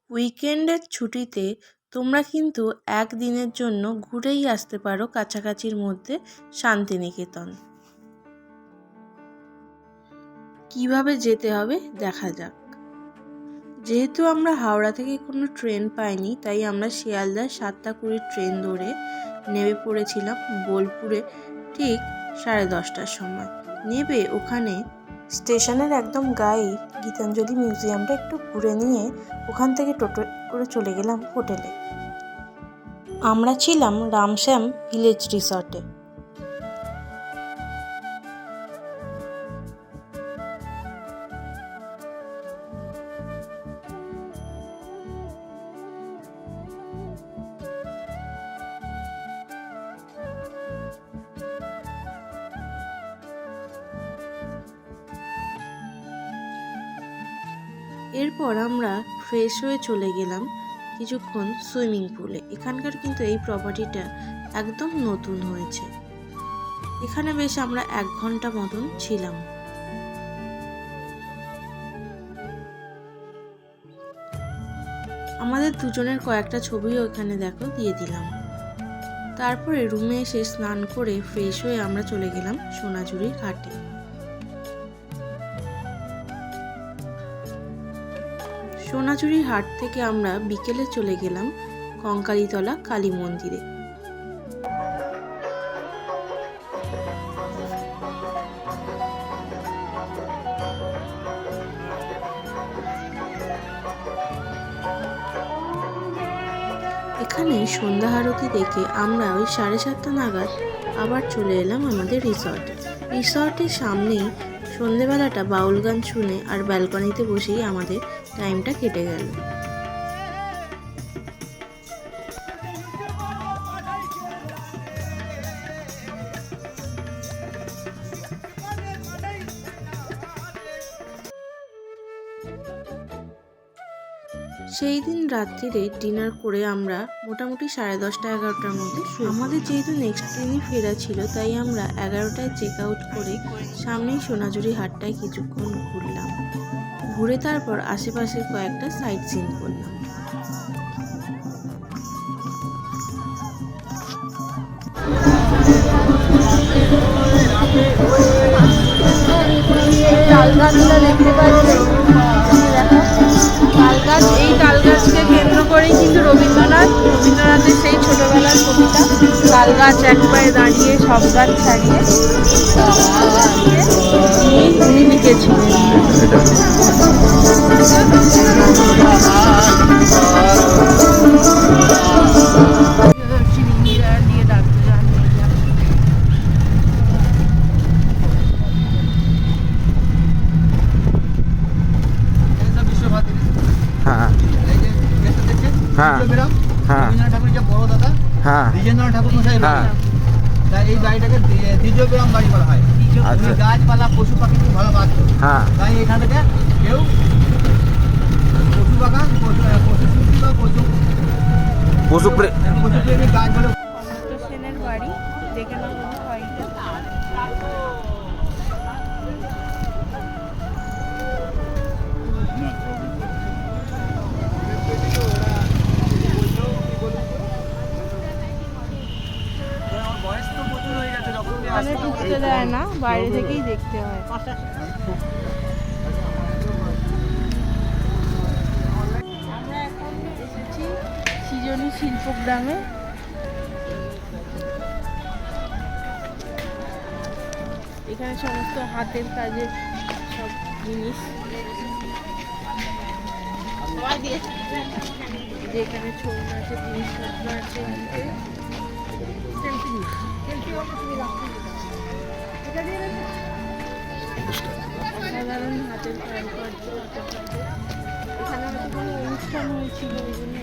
উইকেন্ডের ছুটিতে তোমরা কিন্তু একদিনের জন্য ঘুরেই আসতে পারো কাছাকাছির মধ্যে শান্তিনিকেতন। কিভাবে যেতে হবে দেখা যাক। যেহেতু আমরা হাওড়া থেকে কোনো ট্রেন পাইনি, তাই আমরা শিয়ালদার 7:20 ট্রেন ধরে নেমে পড়েছিলাম বোলপুরে ঠিক 10:30টার সময়। নেবে ওখানে স্টেশনের একদম গায়ে গীতাঞ্জলি মিউজিয়ামটা একটু ঘুরে নিয়ে ওখান থেকে টোটো করে চলে গেলাম হোটেলে। আমরা ছিলাম রামশ্যাম ভিলেজ রিসর্টে। এরপর আমরা ফ্রেশ হয়ে চলে গেলাম কিছুক্ষণ সুইমিং পুলে। এখানকার কিন্তু এই প্রপার্টিটা একদম নতুন হয়েছে। এখানে বেশ আমরা 1 ঘন্টা মতন ছিলাম। আমাদের দুজনের কয়েকটা ছবিও এখানে দেখো দিয়ে দিলাম। তারপরে রুমে এসে স্নান করে ফ্রেশ হয়ে আমরা চলে গেলাম সোনাঝুরির ঘাটে। সোনাঝুরির হাট থেকে আমরা বিকেলে চলে গেলাম কঙ্কালীতলা কালী মন্দিরে। এখানে সন্ধ্যা আরতি দেখে আমরা ওই 7:30 নাগাদ আবার চলে এলাম আমাদের রিসর্টে। রিসর্টের সামনেই সন্ধেবেলাটা বাউল গান শুনে আর ব্যালকনিতে বসেই আমাদের টাইমটা কেটে গেল। সেই দিন রাত্রিরে ডিনার করে আমরা মোটামুটি 10:30-11টার মধ্যে আমাদের যেহেতু নেক্সট দিনই ফেরা ছিল, তাই আমরা 11টায় চেক আউট করে সামনেই সোনাঝুরি হাটটায় কিছুক্ষণ ঘুরলাম। ঘুরে তারপর আশেপাশের কয়েকটা সাইট সিন করলাম। তালগাছটা দেখতে পাচ্ছি, তালগাছ। এই তালগাছকে কেন্দ্র করেই কিন্তু রবীন্দ্রনাথের সেই ছোটবেলার কবিতা তালগাছ এক পায়ে দাঁড়িয়ে সব গাছ ছাড়িয়ে উনি লিখেছিলেন। এই বাড়িটাকে দ্বিতীয় গ্রাম বাড়ি বলা হয়। গাছপালা পশু পাখি খুব ভালোবাসে, তাই এখান থেকে কেউ পশু বাগান পশু প্রেমী গাছ বলে। সেনের বাড়ি দেখে না ঢুকতে দেয় না, বাইরে থেকেই দেখতে হয়। আমরা এখন এসেছি সৃজনী শিল্পগ্রামে। এখানে সমস্ত হাতের কাজের সব জিনিস, যেখানে ছৌ নাচের জিনিসপত্র আছে। সাধারণ হাতের কারুকার্য, এখানে হয়তো কোনো অনুষ্ঠান হয়েছিল ওই জন্য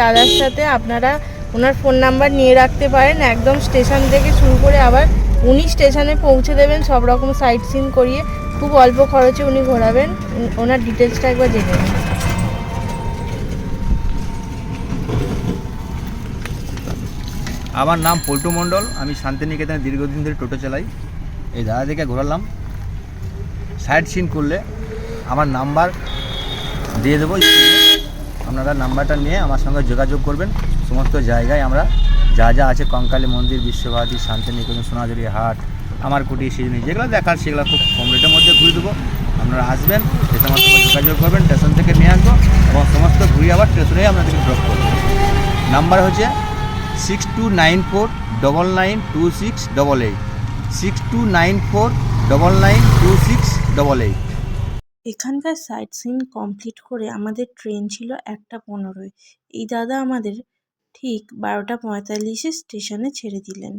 দাদার সাথে আপনারা ওনার ফোন নাম্বার নিয়ে রাখতে পারেন। একদম স্টেশন থেকে শুরু করে আবার উনি স্টেশনে পৌঁছে দেবেন সব রকম সাইট সিন করিয়ে। খুব অল্প খরচে উনি ঘোরাবেন। ওনার ডিটেলসটা একবার জেনে নিন। আমার নাম পল্টু মণ্ডল, আমি শান্তিনিকেতনে দীর্ঘদিন ধরে টোটো চালাই। এই দাদা থেকে ঘোরালাম। সাইট সিন করলে আমার নাম্বার দিয়ে দেবো, আপনারা নাম্বারটা নিয়ে আমার সঙ্গে যোগাযোগ করবেন। সমস্ত জায়গায় আমরা যা যা আছে, কঙ্কালী মন্দির, বিশ্বভারতী, শান্তিনিকেতন, সোনাঝুরি হাট, আমার কুটি, সিজনি, যেগুলো দেখার সেগুলো খুব কম রেটের মধ্যে ঘুরে দেবো। আপনারা আসবেন, এসে আমার সঙ্গে যোগাযোগ করবেন, স্টেশন থেকে নিয়ে আসবো এবং সমস্ত ঘুরে আবার স্টেশনেই আপনাদেরকে ড্রপ করবো। নাম্বার হচ্ছে 6294992688, 6294992688। এখানকার সাইট সিন কমপ্লিট করে আমাদের ট্রেন ছিল 1:15-য়। এই দাদা আমাদের ঠিক 12:45-এ স্টেশনে ছেড়ে দিলেন।